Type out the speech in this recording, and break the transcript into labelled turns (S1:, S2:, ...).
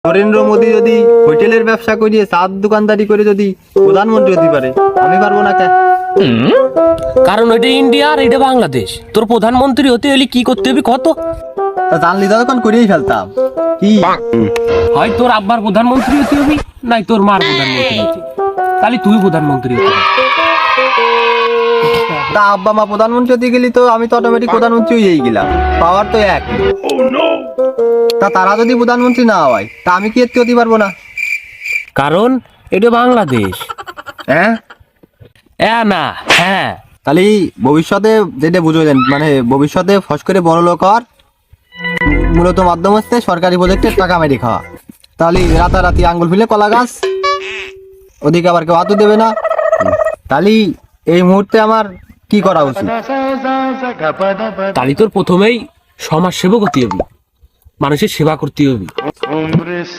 S1: নরেন্দ্র মোদী যদি হোটেলের ব্যবসা করিয়ে চার দোকানদারি করে যদি প্রধানমন্ত্রী হতে পারে, আমি পারবো না কেন?
S2: কারণ এটা ইন্ডিয়া আর এটা বাংলাদেশ। তোর প্রধানমন্ত্রী হতে হলে কি করতে হবে কত?
S1: তা জানলি তো তখন করেই ফেলতাম। কি
S2: হয় তোর আব্বার প্রধানমন্ত্রী হতে হবে, নাই তোর মার প্রধানমন্ত্রী হতে হবে। তাহলে তুই প্রধানমন্ত্রী হতে হবে।
S1: তা আব্বা মা প্রধানমন্ত্রী হতে গেলি তো আমি তো অটোমেটিক প্রধানমন্ত্রী হয়েই গেলাম, পাওয়ার তো এক। তা তারা যদি প্রধানমন্ত্রী না হয় তা আমি কি এতে হতে পারবো না?
S2: কারণ এটা বাংলাদেশ।
S1: হ্যাঁ,
S2: না হ্যাঁ,
S1: তাহলে ভবিষ্যতে যেটা বুঝলেন, মানে ভবিষ্যতে ফস করে বড় লোক হওয়ার মূলত মাধ্যম হচ্ছে সরকারি প্রজেক্টের টাকা মেরে খাওয়া। তাহলে রাতারাতি আঙ্গুল ফেলে কলা গাছ, ওদিকে আবার কেউ হাতও দেবে না। তাহলে এই মুহূর্তে আমার কি করা উচিত?
S2: তাহলে তোর প্রথমেই সমাজ সেবক হতে হবে, মানুষের সেবা করতে হবে।